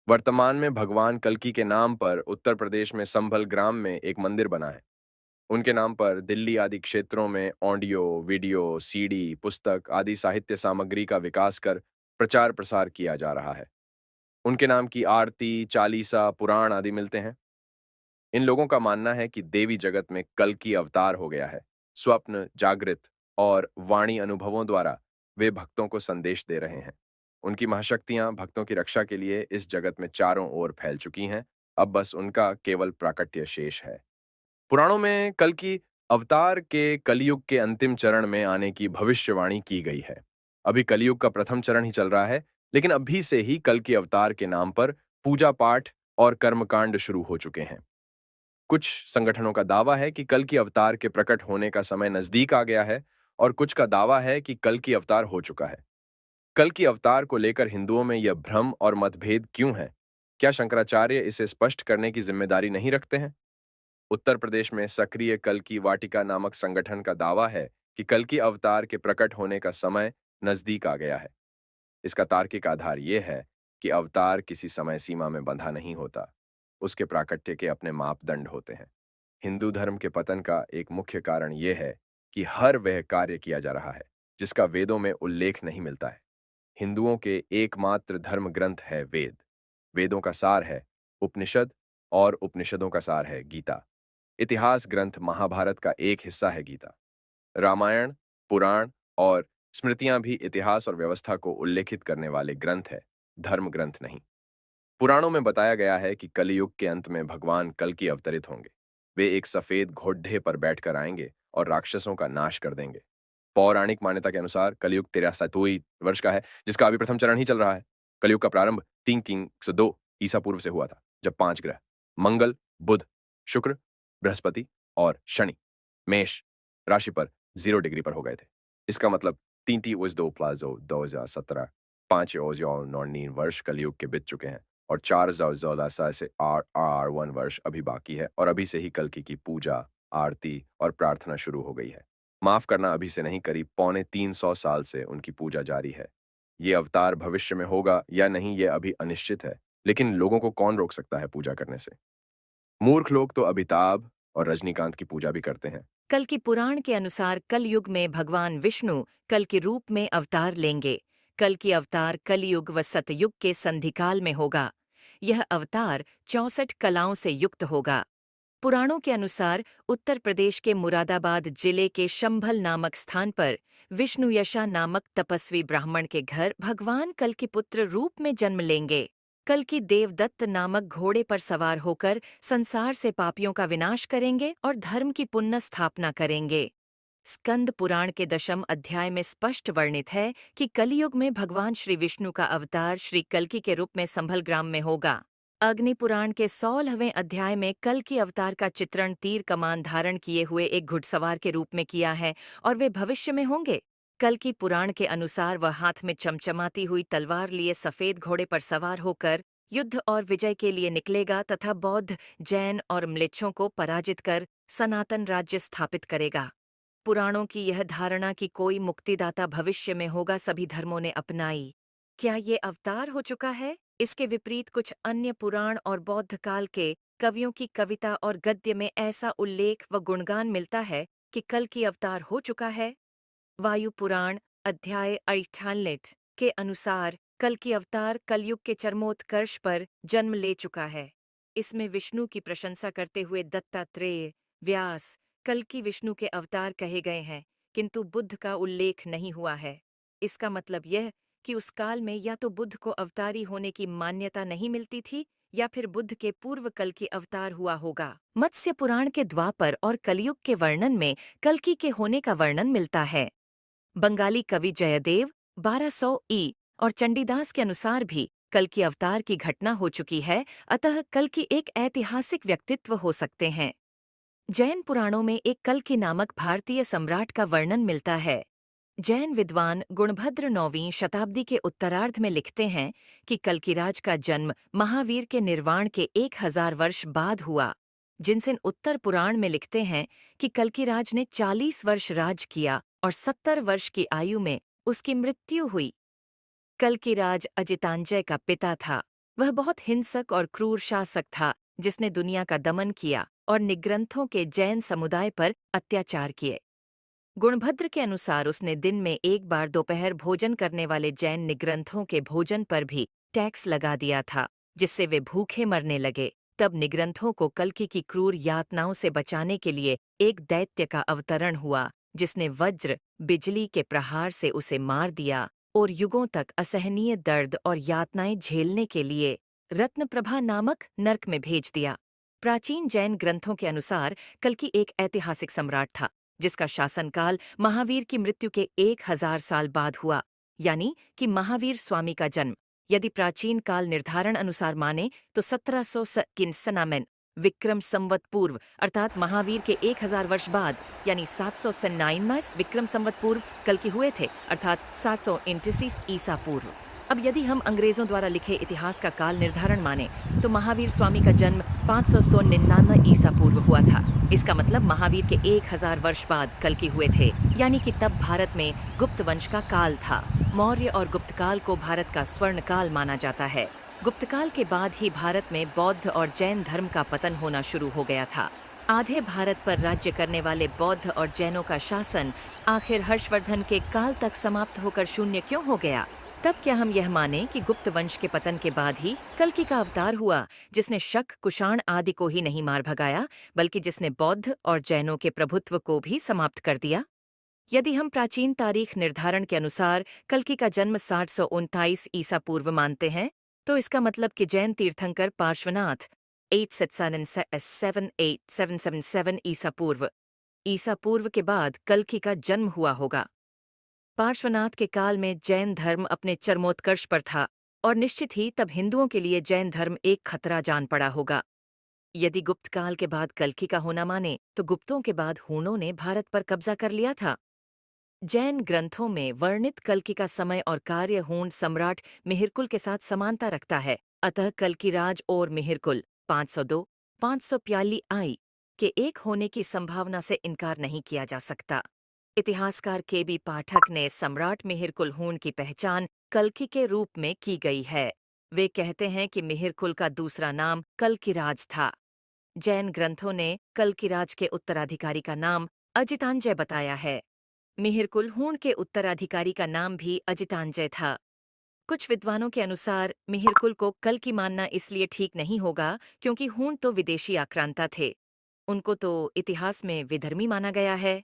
वर्तमान में भगवान कल्कि के नाम पर उत्तर प्रदेश में संभल ग्राम में एक मंदिर बना है। उनके नाम पर दिल्ली आदि क्षेत्रों में ऑडियो, वीडियो, सीडी, पुस्तक आदि साहित्य सामग्री का विकास कर प्रचार प्रसार किया जा रहा है। उनके नाम की आरती, चालीसा, पुराण आदि मिलते हैं। इन लोगों का मानना है कि देवी जगत में कल की अवतार हो गया है। स्वप्न, जागृत और वाणी अनुभवों द्वारा वे भक्तों को संदेश दे रहे हैं। उनकी महाशक्तियां भक्तों की रक्षा के लिए इस जगत में चारों ओर फैल चुकी हैं। अब बस उनका केवल प्राकट्य शेष है। पुराणों में कल की अवतार के कलयुग के अंतिम चरण में आने की भविष्यवाणी की गई है। अभी कलयुग का प्रथम चरण ही चल रहा है, लेकिन अभी से ही कल की अवतार के नाम पर पूजा पाठ और कर्मकांड शुरू हो चुके हैं। कुछ संगठनों का दावा है कि कल की अवतार के प्रकट होने का समय नजदीक आ गया है और कुछ का दावा है कि कल की अवतार हो चुका है। कल की अवतार को लेकर हिंदुओं में यह भ्रम और मतभेद क्यों है? क्या शंकराचार्य इसे स्पष्ट करने की जिम्मेदारी नहीं रखते हैं? उत्तर प्रदेश में सक्रिय कल की वाटिका नामक संगठन का दावा है कि कल की अवतार के प्रकट होने का समय नजदीक आ गया है। इसका तार्किक आधार यह है कि अवतार किसी समय सीमा में बंधा नहीं होता। उसके प्राकट्य के अपने मापदंड होते हैं। हिंदू धर्म के पतन का एक मुख्य कारण यह है कि हर वह कार्य किया जा रहा है जिसका वेदों में उल्लेख नहीं मिलता है। हिंदुओं के एकमात्र धर्म ग्रंथ है वेद। वेदों का सार है उपनिषद और उपनिषदों का सार है गीता। इतिहास ग्रंथ महाभारत का एक हिस्सा है गीता। रामायण, पुराण और स्मृतियां भी इतिहास और व्यवस्था को उल्लेखित करने वाले ग्रंथ है, धर्म ग्रंथ नहीं। पुराणों में बताया गया है कि कलयुग के अंत में भगवान कल्कि अवतरित होंगे। वे एक सफेद घोड़े पर बैठकर आएंगे और राक्षसों का नाश कर देंगे। पौराणिक मान्यता के अनुसार कलयुग 63 वर्ष का है, जिसका अभी प्रथम चरण ही चल रहा है। कलयुग का प्रारंभ 3302 ईसा पूर्व से हुआ था, जब 5 ग्रह मंगल, बुध, शुक्र, बृहस्पति और शनि मेष राशि पर 0 डिग्री पर हो गए थे। इसका मतलब 32 5 वर्ष कलयुग के बीत चुके हैं और 4 से R1 वर्ष अभी बाकी है और अभी से ही कल्कि की पूजा, आरती और प्रार्थना शुरू हो गई है। माफ करना, अभी से नहीं, करीब पौने 300 साल से उनकी पूजा जारी है। ये अवतार भविष्य में होगा या नहीं ये अभी अनिश्चित है, लेकिन लोगों को कौन रोक सकता है पूजा करने से? मूर्ख लोग तो अमिताभ और रजनीकांत की पूजा भी करते हैं। कल की पुराण के अनुसार कलयुग में भगवान विष्णु कल के रूप में अवतार लेंगे। कल की अवतार कलयुग व सतयुग के संधिकाल में होगा। यह अवतार 64 कलाओं से युक्त होगा। पुराणों के अनुसार उत्तर प्रदेश के मुरादाबाद जिले के शंभल नामक स्थान पर विष्णुयशा नामक तपस्वी ब्राह्मण के घर भगवान कल के पुत्र रूप में जन्म लेंगे। कल की देवदत्त नामक घोड़े पर सवार होकर संसार से पापियों का विनाश करेंगे और धर्म की पुनः स्थापना करेंगे। स्कंद पुराण के 10वें अध्याय में स्पष्ट वर्णित है कि कलयुग में भगवान श्री विष्णु का अवतार श्री कल्कि के रूप में संभल ग्राम में होगा। अग्नि पुराण के 16वें अध्याय में कल की अवतार का चित्रण तीर कमान धारण किए हुए एक घुड़सवार के रूप में किया है और वे भविष्य में होंगे। कल की पुराण के अनुसार वह हाथ में चमचमाती हुई तलवार लिए सफेद घोड़े पर सवार होकर युद्ध और विजय के लिए निकलेगा तथा बौद्ध, जैन और म्लेच्छों को पराजित कर सनातन राज्य स्थापित करेगा। पुराणों की यह धारणा कि कोई मुक्तिदाता भविष्य में होगा सभी धर्मों ने अपनाई। क्या ये अवतार हो चुका है? इसके विपरीत कुछ अन्य पुराण और बौद्ध काल के कवियों की कविता और गद्य में ऐसा उल्लेख व गुणगान मिलता है कि कल की अवतार हो चुका है। वायु पुराण अध्याय 48 के अनुसार कल की अवतार कलयुग के चरमोत्कर्ष पर जन्म ले चुका है। इसमें विष्णु की प्रशंसा करते हुए दत्तात्रेय, व्यास, कल्कि विष्णु के अवतार कहे गए हैं, किंतु बुद्ध का उल्लेख नहीं हुआ है। इसका मतलब यह कि उस काल में या तो बुद्ध को अवतारी होने की मान्यता नहीं मिलती थी या फिर बुद्ध के पूर्व कल्कि अवतार हुआ होगा। मत्स्य पुराण के द्वापर और कलयुग के वर्णन में कल्कि के होने का वर्णन मिलता है। बंगाली कवि जयदेव 1200 ई और चंडीदास के अनुसार भी कल की अवतार की घटना हो चुकी है, अतः कल की एक ऐतिहासिक व्यक्तित्व हो सकते हैं। जैन पुराणों में एक कल्कि नामक भारतीय सम्राट का वर्णन मिलता है। जैन विद्वान गुणभद्र 9वीं शताब्दी के उत्तरार्ध में लिखते हैं कि कल्किराज का जन्म महावीर के निर्वाण के 1000 वर्ष बाद हुआ। जिनसेन उत्तर पुराण में लिखते हैं कि कल्किराज ने 40 वर्ष राज किया और 70 वर्ष की आयु में उसकी मृत्यु हुई। कल्किराज अजितांजय का पिता था। वह बहुत हिंसक और क्रूर शासक था जिसने दुनिया का दमन किया और निग्रंथों के जैन समुदाय पर अत्याचार किए। गुणभद्र के अनुसार उसने दिन में एक बार दोपहर भोजन करने वाले जैन निग्रंथों के भोजन पर भी टैक्स लगा दिया था, जिससे वे भूखे मरने लगे। तब निग्रंथों को कल्कि की क्रूर यातनाओं से बचाने के लिए एक दैत्य का अवतरण हुआ, जिसने वज्र बिजली के प्रहार से उसे मार दिया और युगों तक असहनीय दर्द और यातनाएं झेलने के लिए रत्नप्रभा नामक नर्क में भेज दिया। प्राचीन जैन ग्रंथों के अनुसार कल्कि एक ऐतिहासिक सम्राट था जिसका शासनकाल महावीर की मृत्यु के 1000 साल बाद हुआ, यानी कि महावीर स्वामी का जन्म यदि प्राचीन काल निर्धारण अनुसार माने तो 1700 किन सनामेन विक्रम संवत पूर्व अर्थात महावीर के 1000 वर्ष बाद यानी 799 विक्रम संवत पूर्व कल्कि हुए थे अर्थात 729 ईसा पूर्व। अब यदि हम अंग्रेजों द्वारा लिखे इतिहास का काल निर्धारण माने तो महावीर स्वामी का जन्म 599 ईसा पूर्व हुआ था। इसका मतलब महावीर के 1000 वर्ष बाद कल्कि हुए थे, यानी कि तब भारत में गुप्त वंश का काल था। मौर्य और गुप्त काल को भारत का स्वर्ण काल माना जाता है। गुप्त काल के बाद ही भारत में बौद्ध और जैन धर्म का पतन होना शुरू हो गया था। आधे भारत पर राज्य करने वाले बौद्ध और जैनों का शासन आखिर हर्षवर्धन के काल तक समाप्त होकर शून्य क्यों हो गया? तब क्या हम यह माने कि गुप्त वंश के पतन के बाद ही कल्कि का अवतार हुआ, जिसने शक कुषाण आदि को ही नहीं मार भगाया बल्कि जिसने बौद्ध और जैनों के प्रभुत्व को भी समाप्त कर दिया? यदि हम प्राचीन तारीख निर्धारण के अनुसार कल्कि का जन्म 729 ईसा पूर्व मानते हैं, तो इसका मतलब कि जैन तीर्थंकर पार्श्वनाथ 877 ईसा पूर्व के बाद कल्कि का जन्म हुआ होगा। पार्श्वनाथ के काल में जैन धर्म अपने चरमोत्कर्ष पर था और निश्चित ही तब हिंदुओं के लिए जैन धर्म एक खतरा जान पड़ा होगा। यदि गुप्त काल के बाद कल्कि का होना माने तो गुप्तों के बाद हूणों ने भारत पर कब्जा कर लिया था। जैन ग्रंथों में वर्णित कल्कि का समय और कार्य हूण सम्राट मिहिरकुल के साथ समानता रखता है, अतः कल्किराज और मिहिरकुल 502 542 आई के एक होने की संभावना से इनकार नहीं किया जा सकता। इतिहासकार के बी पाठक ने सम्राट मिहिरकुल हूण की पहचान कल्कि के रूप में की गई है। वे कहते हैं कि मिहिरकुल का दूसरा नाम कल्किराज था। जैन ग्रंथों ने कल्किराज के उत्तराधिकारी का नाम अजितांजय बताया है। मिहिरकुल हूण के उत्तराधिकारी का नाम भी अजितांजय था। कुछ विद्वानों के अनुसार मिहिरकुल को कल्कि मानना इसलिए ठीक नहीं होगा क्योंकि हूण तो विदेशी आक्रांता थे। उनको तो इतिहास में विधर्मी माना गया है।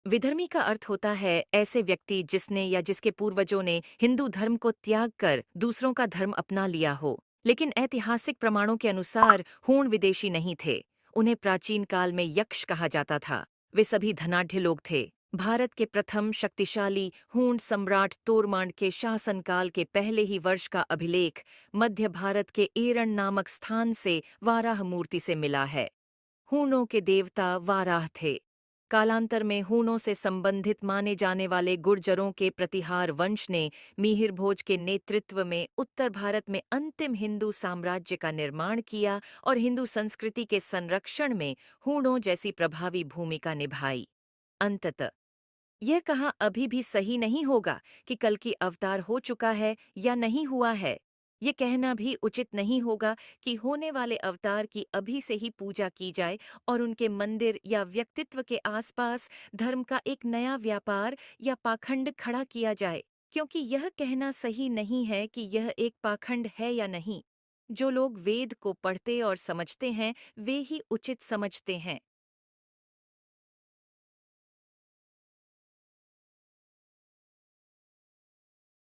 विधर्मी का अर्थ होता है ऐसे व्यक्ति जिसने या जिसके पूर्वजों ने हिंदू धर्म को त्याग कर दूसरों का धर्म अपना लिया हो। लेकिन ऐतिहासिक प्रमाणों के अनुसार हूण विदेशी नहीं थे। उन्हें प्राचीन काल में यक्ष कहा जाता था। वे सभी धनाढ्य लोग थे। भारत के प्रथम शक्तिशाली हूण सम्राट तोरमांड के शासनकाल के पहले ही वर्ष का अभिलेख मध्य भारत के एरण नामक स्थान से वाराह मूर्ति से मिला है। हूणों के देवता वाराह थे। कालांतर में हूणों से संबंधित माने जाने वाले गुर्जरों के प्रतिहार वंश ने मिहिर भोज के नेतृत्व में उत्तर भारत में अंतिम हिंदू साम्राज्य का निर्माण किया और हिंदू संस्कृति के संरक्षण में हूणों जैसी प्रभावी भूमिका निभाई। अंततः यह कहा अभी भी सही नहीं होगा कि कल्कि अवतार हो चुका है या नहीं हुआ है। ये कहना भी उचित नहीं होगा कि होने वाले अवतार की अभी से ही पूजा की जाए और उनके मंदिर या व्यक्तित्व के आसपास धर्म का एक नया व्यापार या पाखंड खड़ा किया जाए, क्योंकि यह कहना सही नहीं है कि यह एक पाखंड है या नहीं। जो लोग वेद को पढ़ते और समझते हैं वे ही उचित समझते हैं।